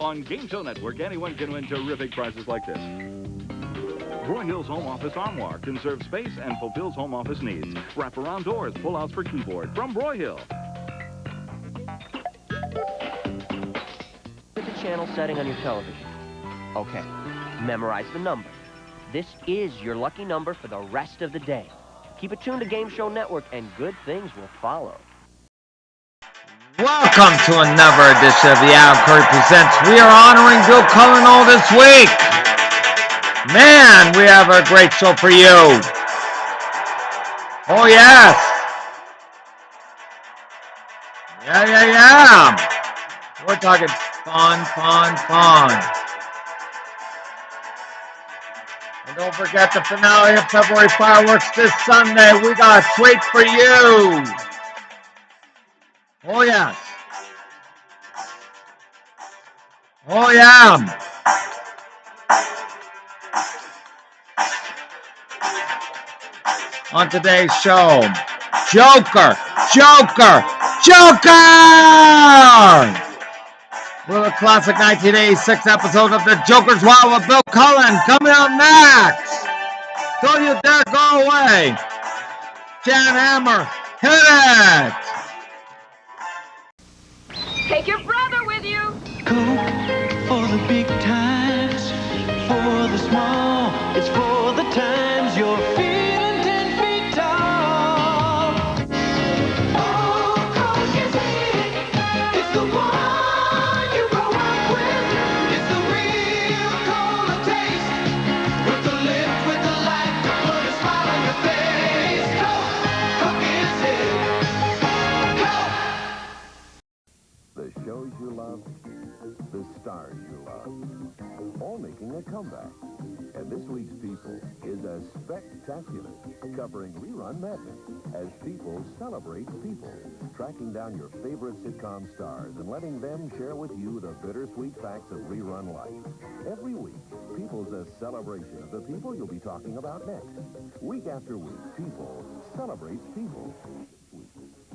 On Game Show Network, anyone can win terrific prizes like this. Broyhill's Home Office Armoire conserves space and fulfills home office needs. Wraparound doors, pull-outs for keyboard from Broyhill. Put the channel setting on your television. Okay, memorize the number. This is your lucky number for the rest of the day. Keep it tuned to Game Show Network and good things will follow. Welcome to another edition of the Adam Curry Presents. We are honoring Bill Cullen all this week. Man, we have a great show for you. Oh, yes. Yeah. We're talking fun. And don't forget the finale of February Fireworks this Sunday. We got a treat for you. Oh, yes. Oh, yeah. On today's show, Joker! With a classic 1986 episode of The Joker's Wild with Bill Cullen coming up next. Don't you dare go away. Jan Hammer, hit it! Take your brother with you. Coke for the big times, for the small, it's for the times you're feeling 10 feet tall. Oh, Coke is it. It's the one you grow up with. It's the real cola taste. With the lift, with the light, put a smile on your face. Coke is it. Coke. The shows you love, the stars you love, all making a comeback. And this week's People is a spectacular, covering rerun madness as people celebrate people, tracking down your favorite sitcom stars and letting them share with you the bittersweet facts of rerun life. Every week, People's a celebration of the people you'll be talking about next. Week after week, People celebrates people.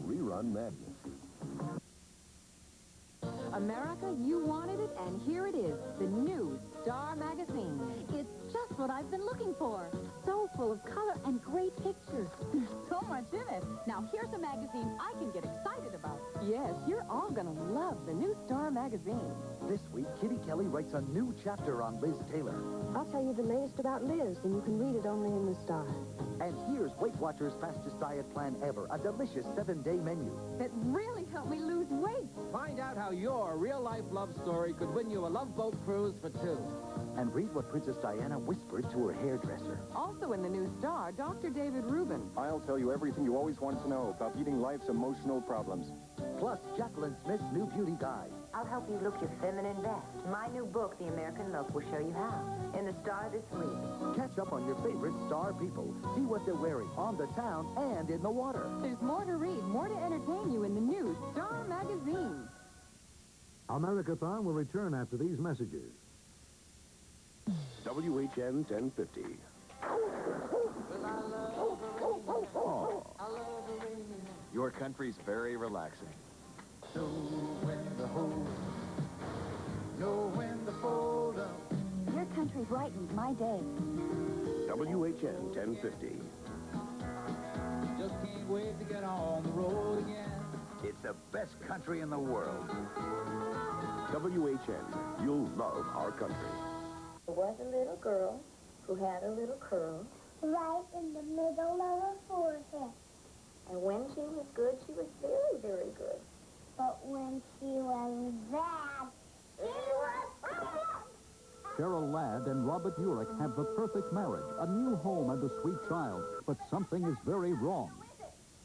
Rerun madness. America, you wanted it, and here it is, the new Star magazine. It's just what I've been looking for. So full of color and great pictures. There's so much in it. Now, here's a magazine I can get excited about. Yes, you're all going to love the new Star magazine. This week, Kitty Kelly writes a new chapter on Liz Taylor. I'll tell you the latest about Liz, and you can read it only in the Star. And here's Weight Watchers' fastest diet plan ever, a delicious 7-day menu. It really helped me lose weight. Find out how your real-life love story could win you a Love Boat cruise for two. And read what Princess Diana whispered to her hairdresser. Also in the new Star, Dr. David Rubin. I'll tell you everything you always wanted to know about beating life's emotional problems. Plus, Jacqueline Smith's new beauty guide. I'll help you look your feminine best. My new book, The American Look, will show you how. In the Star this week. Catch up on your favorite Star people. See what they're wearing on the town and in the water. There's more to read, more to entertain you in the new Star magazine. Americathon will return after these messages. WHN 1050. Oh. Your country's very relaxing. Know when to hold, know when to fold up. Your country brightens my day. WHN 1050. Just can't wait to get on the road again. It's the best country in the world. WHN, you'll love our country. There was a little girl who had a little curl right in the middle of her forehead. And when she was good, she was very, very good. But when she was bad, she was bad. Cheryl Ladd and Robert Urich have the perfect marriage, a new home and a sweet child. But something is very wrong.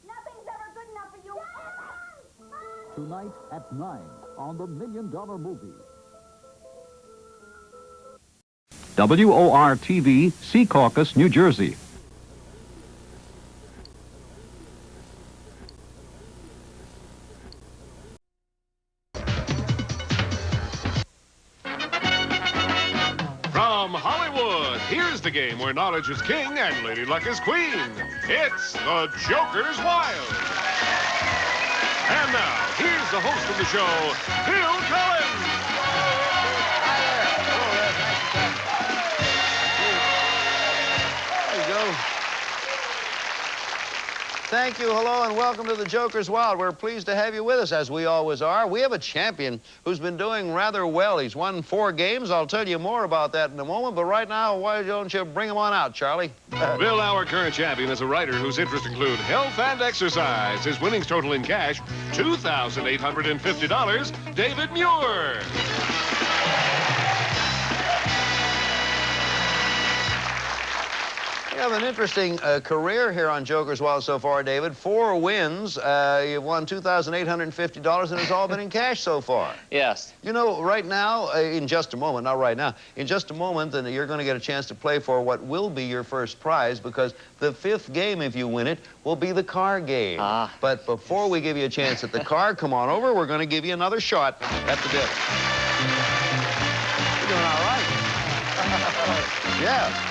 Nothing's ever good enough for you. Tonight at 9 on The $1 Million Movie. WOR-TV, Secaucus, New Jersey. From Hollywood, here's the game where knowledge is king and Lady Luck is queen. It's The Joker's Wild. And now, here's the host of the show, Bill Cullen. thank you. Hello, and welcome to the Joker's Wild. We're pleased to have you with us, as we always are. We have a champion who's been doing rather well. He's won 4 games. I'll tell you more about that in a moment, but right now, why don't you bring him on out, Charlie? Bill, our current champion, is a writer whose interests include health and exercise. His winnings total in cash, $2,850. David Muir. You have an interesting career here on Joker's Wild so far, David. 4 wins. You've won $2,850, and it's all been in cash so far. Yes. You know, right now, in just a moment, not right now, in just a moment, then you're going to get a chance to play for what will be your first prize, because the 5th game, if you win it, will be the car game. But before we give you a chance at the car, come on over. We're going to give you another shot at the devil. You're doing all right. Yeah.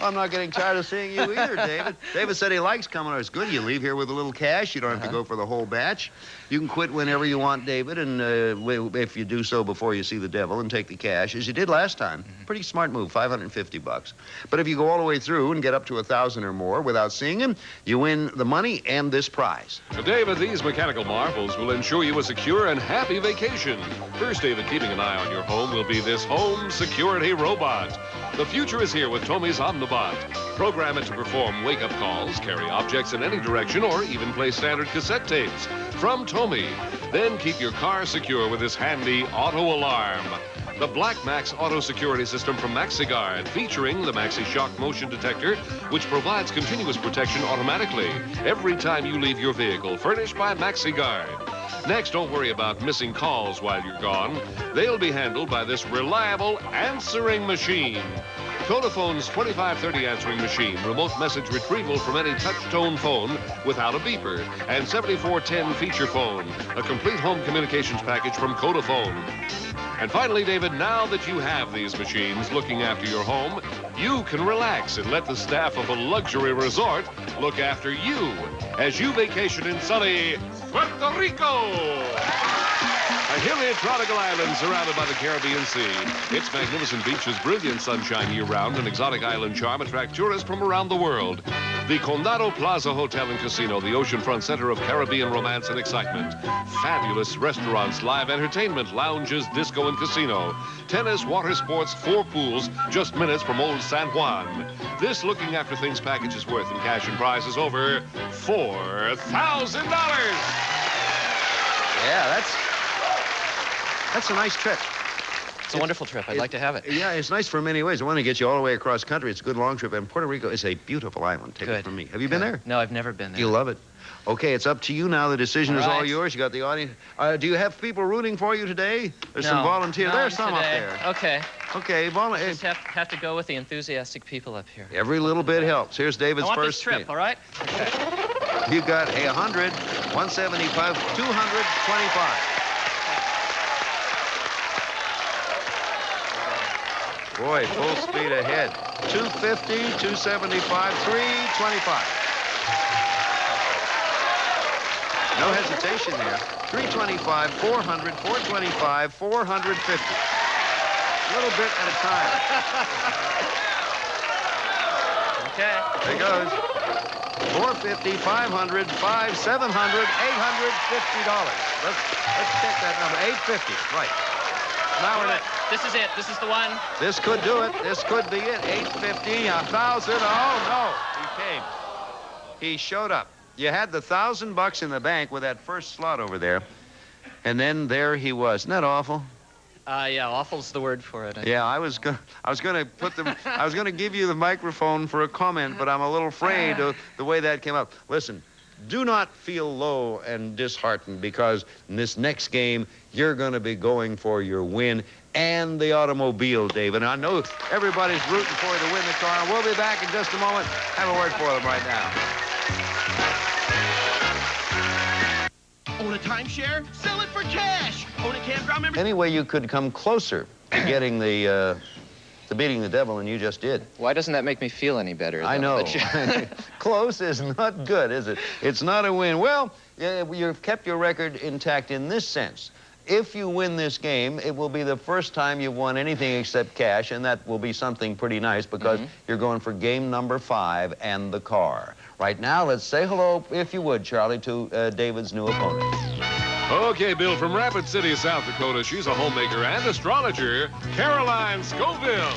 I'm not getting tired of seeing you either, David. David said he likes coming. It's good. You leave here with a little cash. You don't have to go for the whole batch. You can quit whenever you want, David, and if you do so before you see the devil and take the cash, as you did last time. Pretty smart move, $550. But if you go all the way through and get up to 1,000 or more without seeing him, you win the money and this prize. David, these mechanical marvels will ensure you a secure and happy vacation. First, David, keeping an eye on your home will be this home security robot. The future is here with Tommy's Omnibot. Program it to perform wake-up calls, carry objects in any direction, or even play standard cassette tapes. From Tommy. Then keep your car secure with this handy auto alarm. The Black Max auto security system from MaxiGuard, featuring the Maxi Shock motion detector, which provides continuous protection automatically every time you leave your vehicle, furnished by MaxiGuard. Next, don't worry about missing calls while you're gone. They'll be handled by this reliable answering machine. Vodaphone's 2530 answering machine, remote message retrieval from any touch-tone phone without a beeper, and 7410 feature phone, a complete home communications package from Vodafone. And finally, David, now that you have these machines looking after your home, you can relax and let the staff of a luxury resort look after you as you vacation in sunny Puerto Rico. A hilly tropical island surrounded by the Caribbean Sea. Its magnificent beaches, brilliant sunshine year-round, and exotic island charm attract tourists from around the world. The Condado Plaza Hotel and Casino, the oceanfront center of Caribbean romance and excitement. Fabulous restaurants, live entertainment, lounges, disco and casino. Tennis, water sports, 4 pools, just minutes from old San Juan. This looking after things package is worth in cash and prizes over $4,000. Yeah, that's a nice trip. It's a wonderful trip. I'd like to have it. Yeah, it's nice for many ways. I want to get you all the way across country. It's a good long trip. And Puerto Rico is a beautiful island. Take it from me. Have you been there? No, I've never been there. You love it. Okay, it's up to you now. The decision is all right. yours. You got the audience. Do you have people rooting for you today? There's some volunteers. None There's some today. up there. Okay. Okay, Just have to go with the enthusiastic people up here. Every little bit helps. Here's David's I want first this trip, spin. all right? You got 100, 175, 225. Boy, full speed ahead. 250, 275, 325. No hesitation there. 325, 400, 425, 450. A little bit at a time. Okay. There goes. 450, 500, 5, 700, $850. Let's check that number. 850, right. Now we're This is it. This is the one. This could do it. This could be it. 850, 1,000. Oh, no. He came. He showed up. You had the $1,000 in the bank with that first slot over there. And then there he was. Isn't that awful? Yeah, awful's the word for it. Yeah, I was going to put them. I was going to give you the microphone for a comment, but I'm a little afraid of the way that came up. Listen, do not feel low and disheartened, because in this next game, you're going to be going for your win and the automobile, David. And I know everybody's rooting for you to win the car. And we'll be back in just a moment. Have a word for them right now. Own a timeshare? Sell it for cash. Own a campground member? Any way you could come closer to getting to beating the devil than you just did. Why doesn't that make me feel any better? I know. Close is not good, is it? It's not a win. Well, you've kept your record intact in this sense. If you win this game, it will be the first time you've won anything except cash, and that will be something pretty nice because you're going for game number 5 and the car. Right now, let's say hello, if you would, Charlie, to David's new opponent. Okay, Bill, from Rapid City, South Dakota, she's a homemaker and astrologer, Caroline Scoville.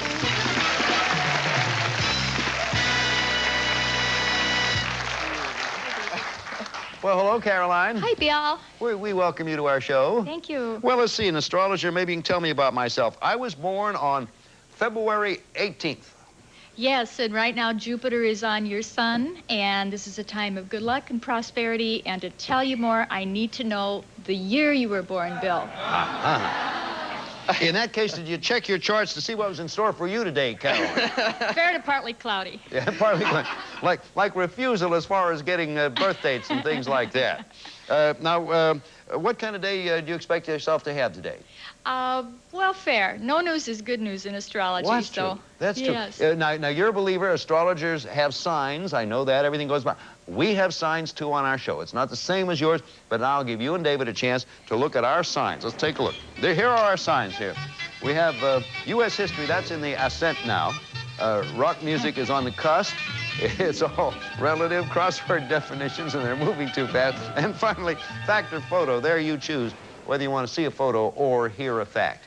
Well, hello, Caroline. Hi, Bill. We welcome you to our show. Thank you. Well, let's see, an astrologer, maybe you can tell me about myself. I was born on February 18th. Yes, and right now Jupiter is on your sun, and this is a time of good luck and prosperity. And to tell you more, I need to know the year you were born, Bill. In that case, did you check your charts to see what was in store for you today, Caroline? Fair to partly cloudy. Yeah, partly like refusal as far as getting birth dates and things like that. Now, what kind of day do you expect yourself to have today? Well, fair. No news is good news in astrology. Well, that's so true. That's yes. true. Now, you're a believer. Astrologers have signs. I know that. Everything goes by. We have signs, too, on our show. It's not the same as yours, but now I'll give you and David a chance to look at our signs. Let's take a look. Here are our signs here. We have U.S. history. That's in the ascent now. Rock music is on the cusp. It's all relative crossword definitions, and they're moving too fast. And finally, fact or photo. There you choose whether you want to see a photo or hear a fact.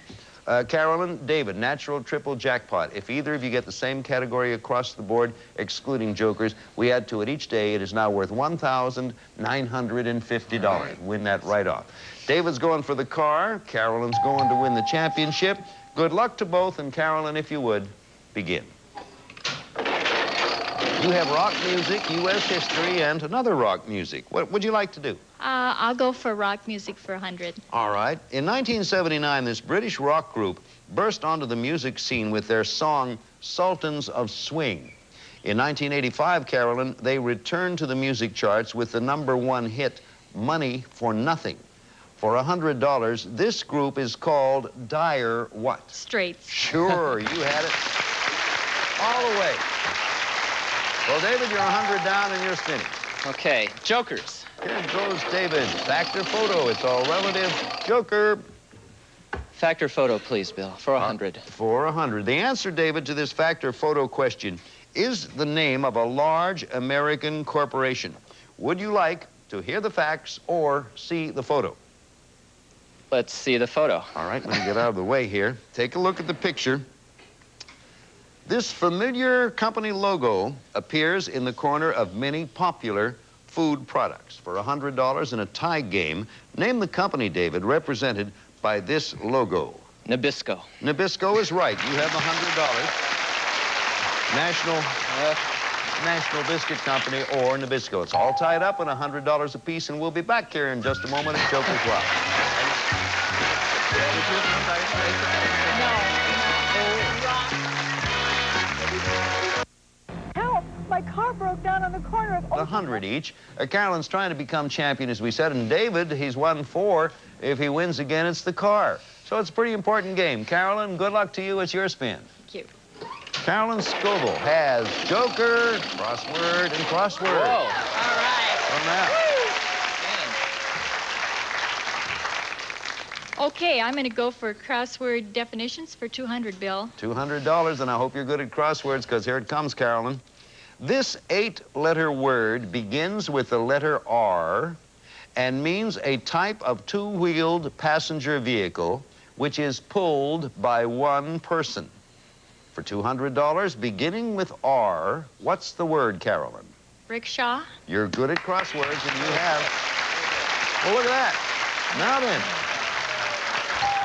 Carolyn, David, natural triple jackpot. If either of you get the same category across the board, excluding jokers, we add to it each day. It is now worth $1,950. Win that right off. David's going for the car. Carolyn's going to win the championship. Good luck to both, and Carolyn, if you would, begin. You have rock music, U.S. history, and another rock music. What would you like to do? I'll go for rock music for 100. All right. In 1979, this British rock group burst onto the music scene with their song, Sultans of Swing. In 1985, Carolyn, they returned to the music charts with the #1 hit, Money for Nothing. For $100, this group is called Dire what? Straits. Sure, you had it all the way. Well, David, you're 100 down and you're spinning. Okay, jokers. Here goes David. Factor photo. It's all relative. Joker. Factor photo, please, Bill, for 100. For 100. The answer, David, to this factor photo question is the name of a large American corporation. Would you like to hear the facts or see the photo? Let's see the photo. All right, let me get out of the way here. Take a look at the picture. This familiar company logo appears in the corner of many popular food products. For $100 in a tie game, name the company, David, represented by this logo. Nabisco. Nabisco is right. You have $100. National Biscuit Company or Nabisco. It's all tied up in $100 apiece, and we'll be back here in just a moment at Joker's Wild. My car broke down on the corner of... 100 each. Carolyn's trying to become champion, as we said, and David, he's won 4. If he wins again, it's the car. So it's a pretty important game. Carolyn, good luck to you. It's your spin. Thank you. Carolyn Scoville has Joker, crossword, and crossword. Whoa. All right. Okay, I'm going to go for crossword definitions for 200, Bill. $200, and I hope you're good at crosswords, because here it comes, Carolyn. This 8-letter word begins with the letter R and means a type of two-wheeled passenger vehicle which is pulled by one person. For $200, beginning with R, what's the word, Carolyn? Rickshaw. You're good at crosswords, and you have... Well, look at that. Now then.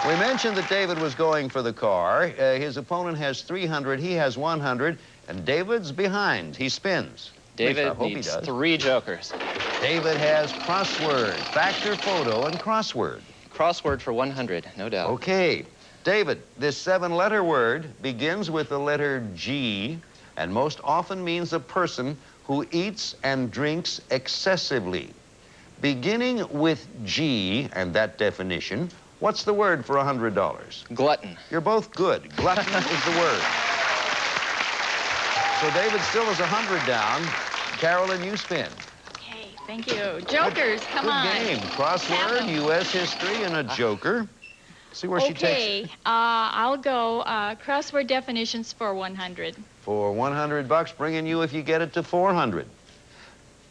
We mentioned that David was going for the car. His opponent has 300. He has 100. And David's behind. He spins. David needs 3 jokers. David has crossword, factor photo, and crossword. Crossword for 100, no doubt. Okay. David, this 7-letter word begins with the letter G and most often means a person who eats and drinks excessively. Beginning with G and that definition, what's the word for $100? Glutton. You're both good. Glutton is the word. So David still is 100 down. Carolyn, you spin. Okay. Thank you. Jokers, come on. Good game. Crossword, U.S. history, and a joker. See where she takes it. Okay, I'll go crossword definitions for 100. For 100 bucks, bringing you, if you get it, to 400.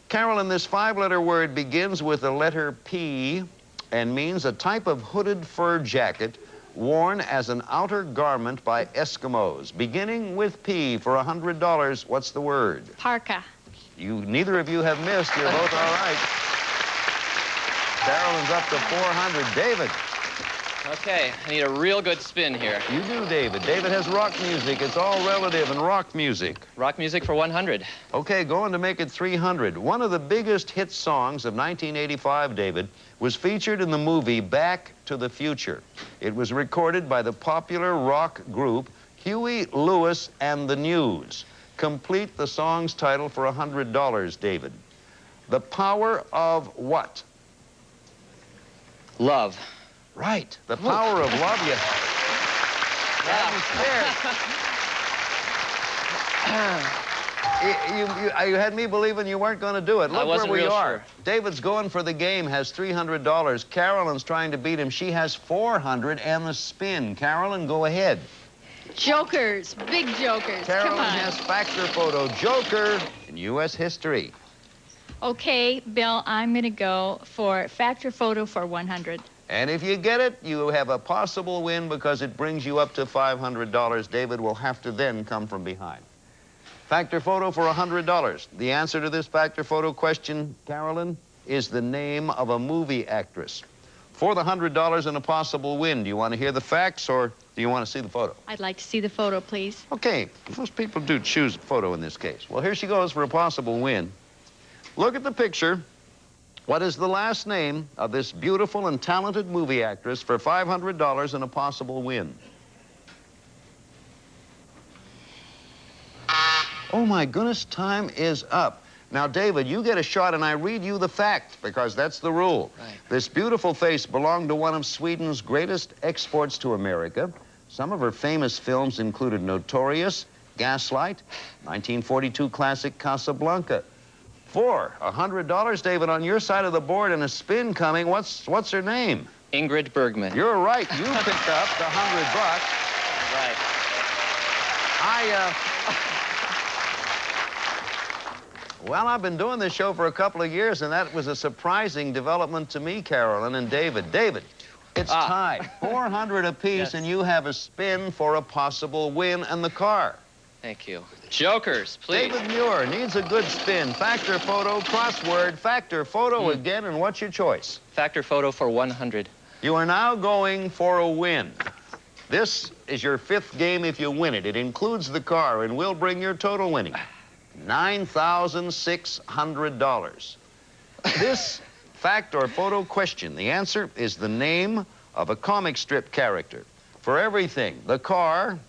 Carolyn, this 5-letter word begins with the letter P and means a type of hooded fur jacket worn as an outer garment by Eskimos. Beginning with P for $100, what's the word? Parka. Neither of you have missed. You're both all right. Carolyn's up to 400. David. Okay, I need a real good spin here. You do, David. David has rock music. It's all relative in rock music. Rock music for 100. Okay, going to make it 300. One of the biggest hit songs of 1985, David, was featured in the movie Back to the Future. It was recorded by the popular rock group Huey Lewis and the News. Complete the song's title for $100, David. The power of what? Love. Right. The power of love. You you had me believing you weren't going to do it. Look where we are. Sure. David's going for the game, has $300. Carolyn's trying to beat him. She has 400 and the spin. Carolyn, go ahead. Jokers, big jokers. Carolyn Come on. has factor photo, joker in U.S. history. Okay, Bill, I'm going to go for factor photo for 100. And if you get it, you have a possible win because it brings you up to $500. David will have to then come from behind. Factor photo for $100. The answer to this factor photo question, Carolyn, is the name of a movie actress. For the $100 and a possible win, do you want to hear the facts or do you want to see the photo? I'd like to see the photo, please. Okay, most people do choose a photo in this case. Well, here she goes for a possible win. Look at the picture. What is the last name of this beautiful and talented movie actress for $500 and a possible win? Oh, my goodness, time is up. Now, David, you get a shot, and I read you the fact, because that's the rule. Right. This beautiful face belonged to one of Sweden's greatest exports to America. Some of her famous films included Notorious, Gaslight, 1942 classic Casablanca. For $100, David, on your side of the board and a spin coming, what's her name? Ingrid Bergman. You're right. You picked up the $100. Right. Well, I've been doing this show for a couple of years, and that was a surprising development to me, Carolyn and David. David, it's tied. 400 apiece, yes. And you have a spin for a possible win and the car. Thank you. Jokers, please. David Muir needs a good spin. Factor photo, crossword, factor photo again, and what's your choice? Factor photo for 100. You are now going for a win. This is your 5th game if you win it. It includes the car, and we'll bring your total winning. $9,600. This fact or photo question, the answer is the name of a comic strip character. For everything, the car,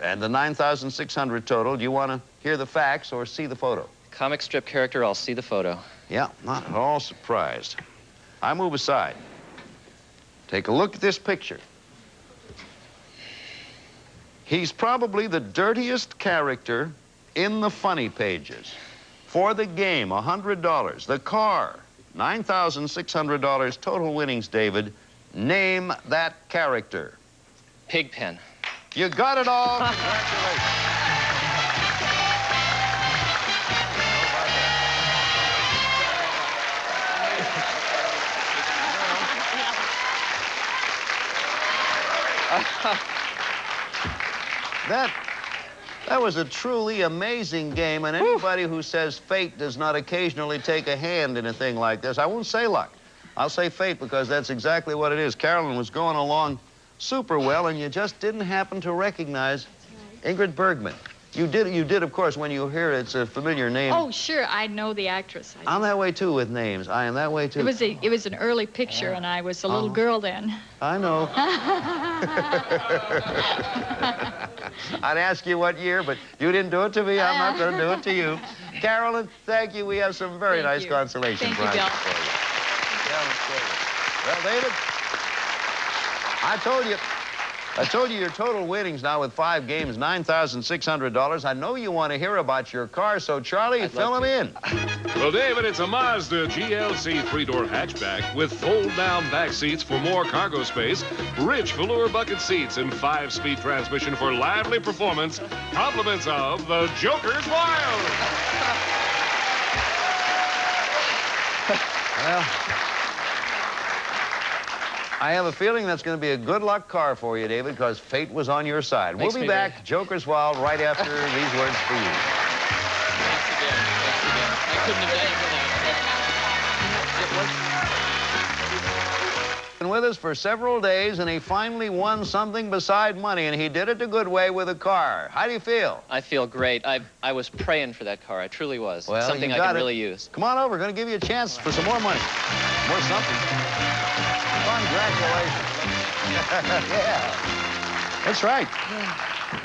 and the $9,600 total, do you want to hear the facts or see the photo? Comic strip character, I'll see the photo. Yeah, not at all surprised. I move aside. Take a look at this picture. He's probably the dirtiest character in the funny pages. For the game, $100. The car, $9,600 total winnings, David. Name that character. Pigpen. You got it all. Congratulations. That was a truly amazing game, and anybody who says fate does not occasionally take a hand in a thing like this, I won't say luck. I'll say fate because that's exactly what it is. Carolyn was going along super well, and you just didn't happen to recognize Ingrid Bergman. You did, of course, when you hear it, it's a familiar name. Oh, sure, I know the actress. I'm that way, too, with names. I am that way, too. It was an early picture, and I was a little girl then. I know. I'd ask you what year, but you didn't do it to me. I'm not going to do it to you. Carolyn, thank you. We have some very nice consolation prizes for you. Well, David, I told you, I told you your total winnings now with 5 games, $9,600. I know you want to hear about your car, so Charlie, fill them in. Well, David, it's a Mazda GLC 3-door hatchback with fold-down back seats for more cargo space, rich velour bucket seats, and 5-speed transmission for lively performance. Compliments of the Joker's Wild. Well, I have a feeling that's going to be a good luck car for you, David, because fate was on your side. We'll be back, Joker's Wild, right after these words for you. Thanks again. I couldn't have done it without you. Been with us for several days, and he finally won something beside money, and he did it the good way with a car. How do you feel? I feel great. I was praying for that car. I truly was. Well, something I can really use. Come on over. We're going to give you a chance for some more money. More something. Congratulations. Yeah. That's right.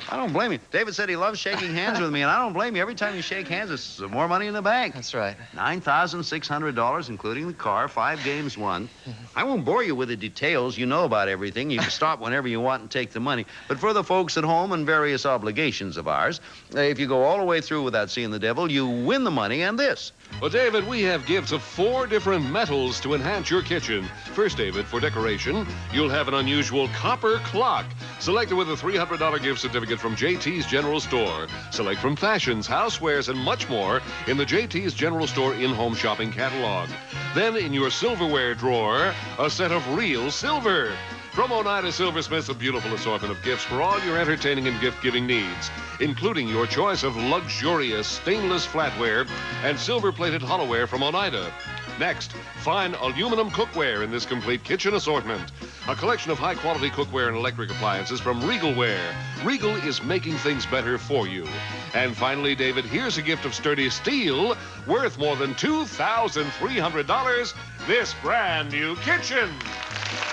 I don't blame you. David said he loves shaking hands with me, and I don't blame you. Every time you shake hands, there's more money in the bank. That's right. $9,600, including the car, 5 games won. I won't bore you with the details. You know about everything. You can stop whenever you want and take the money. But for the folks at home and various obligations of ours, if you go all the way through without seeing the devil, you win the money and this. Well, David, we have gifts of 4 different metals to enhance your kitchen. First, David, for decoration, you'll have an unusual copper clock, selected with a $300 gift certificate from JT's General Store. Select from fashions, housewares, and much more in the JT's General Store in-home shopping catalog. Then, in your silverware drawer, a set of real silver. From Oneida Silversmiths, a beautiful assortment of gifts for all your entertaining and gift-giving needs, including your choice of luxurious stainless flatware and silver-plated hollowware from Oneida. Next, fine aluminum cookware in this complete kitchen assortment. A collection of high-quality cookware and electric appliances from Regalware. Regal is making things better for you. And finally, David, here's a gift of sturdy steel worth more than $2,300. This brand new kitchen.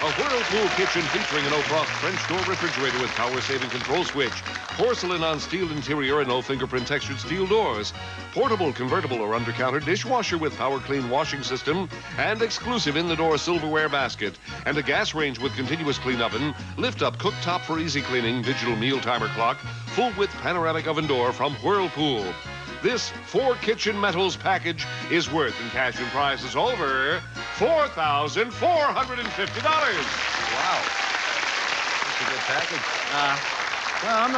A Whirlpool kitchen featuring an no-frost French door refrigerator with power-saving control switch, porcelain on steel interior and no-fingerprint textured steel doors, portable, convertible, or under-counter dishwasher with power-clean washing system, and exclusive in-the-door silverware basket, and a gas range with continuous clean oven, lift-up cooktop for easy cleaning, digital meal timer clock, full-width panoramic oven door from Whirlpool. This 4 kitchen metals package is worth in cash and prizes over $4,450. Wow. That's a good package. Well, I'm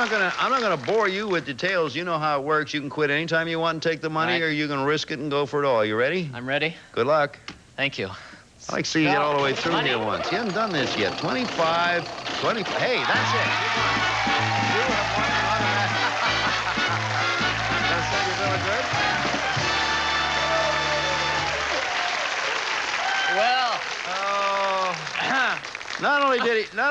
not gonna bore you with details. You know how it works. You can quit anytime you want and take the money, or you can risk it and go for it all. You ready? I'm ready. Good luck. Thank you. I'd like to see you get all the way through here once. You haven't done this yet. 25, 20. Hey, that's it. You have won an automatic. That's it. You're feeling good? Well, Not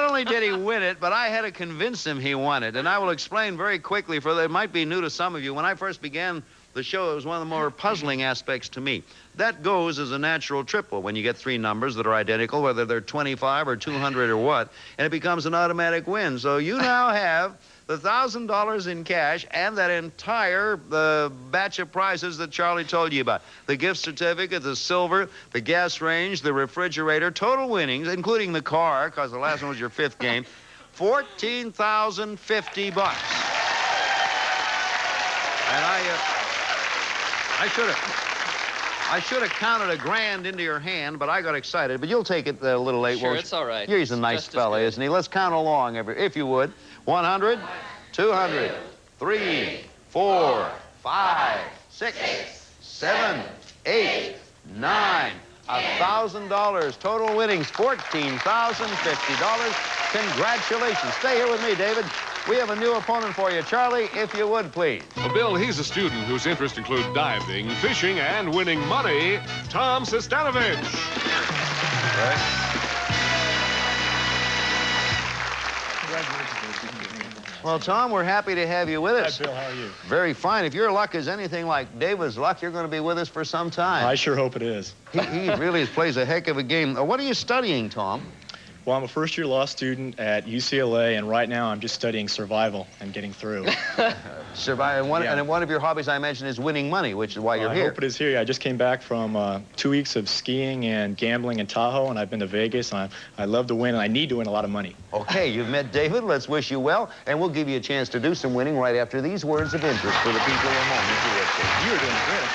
only did he win it, but I had to convince him he won it. And I will explain very quickly, for it might be new to some of you. When I first began the show, it was one of the more puzzling aspects to me. That goes as a natural triple when you get 3 numbers that are identical, whether they're 25 or 200 or what, and it becomes an automatic win. So you now have the $1,000 in cash and that entire batch of prizes that Charlie told you about. The gift certificate, the silver, the gas range, the refrigerator, total winnings, including the car, because the last one was your 5th game, $14,050. And I should have counted a grand into your hand, but I got excited. But you'll take it a little late. Sure, it's all right. He's a nice fella, isn't he? Let's count along, if you would. 100, 200, 3, 4, 5, 6, 7, 8, 9. $1,000. Total winnings, $14,050. Congratulations. Stay here with me, David. We have a new opponent for you. Charlie, if you would, please. Well, Bill, he's a student whose interests include diving, fishing, and winning money. Tom Sestanovich. Well, Tom, we're happy to have you with us. Hi, Bill. How are you? Very fine. If your luck is anything like David's luck, you're going to be with us for some time. I sure hope it is. He really plays a heck of a game. What are you studying, Tom? Well, I'm a first-year law student at UCLA, and right now I'm just studying survival and getting through. Survival. And one of your hobbies, I imagine, is winning money, which is why you're here. I hope it is here. I just came back from 2 weeks of skiing and gambling in Tahoe, and I've been to Vegas, and I love to win, and I need to win a lot of money. Okay, you've met David. Let's wish you well, and we'll give you a chance to do some winning right after these words of interest for the people at home. You're doing great.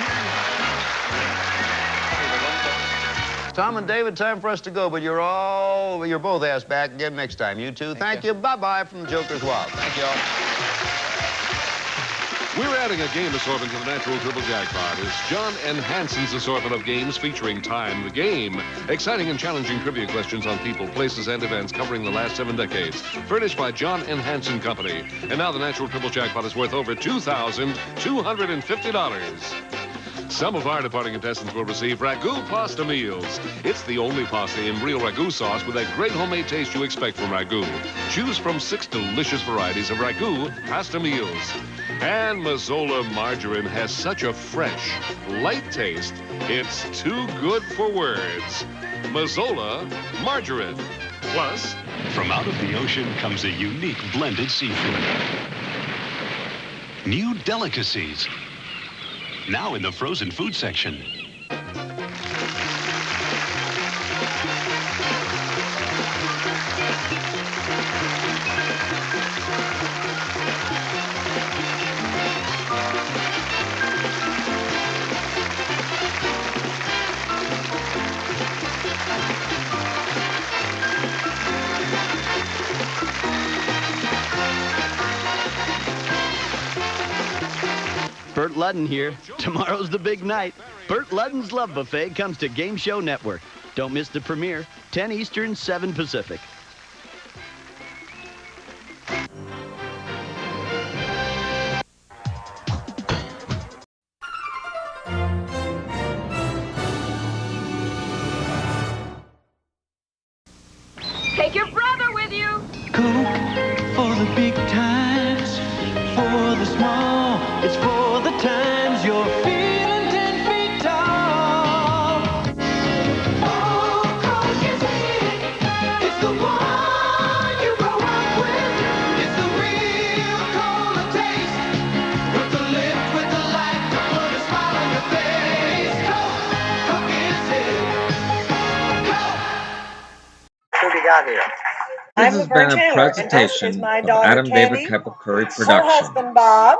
Tom and David, time for us to go, but you're both asked back again next time. You two, thank you. Bye-bye from the Joker's Wild. Thank you all. We're adding a game assortment to the Natural Triple Jackpot. It's John N. Hanson's assortment of games featuring Time the Game. Exciting and challenging trivia questions on people, places, and events covering the last 7 decades. Furnished by John N. Hanson Company. And now the Natural Triple Jackpot is worth over $2,250. Some of our departing contestants will receive ragu pasta meals. It's the only pasta in real ragu sauce with that great homemade taste you expect from ragu. Choose from 6 delicious varieties of ragu pasta meals. And Mazola margarine has such a fresh, light taste, it's too good for words. Mazola margarine. Plus, from out of the ocean comes a unique blended seafood. New delicacies. Now in the frozen food section. Burt Ludden here. Tomorrow's the big night. Burt Ludden's Love Buffet comes to Game Show Network. Don't miss the premiere, 10 Eastern, 7 Pacific. Take your brother with you. Coke for the big times, for the small, it's for the times you're feeling 10 feet tall. Oh, Coke is it. It's the one you grow up with. It's the real cola taste. With the lift, with the light, to put a smile on your face. Coke is it. Coke. What do we got here? This has been a presentation of Adam David Cup of Curry Production. Husband Bob.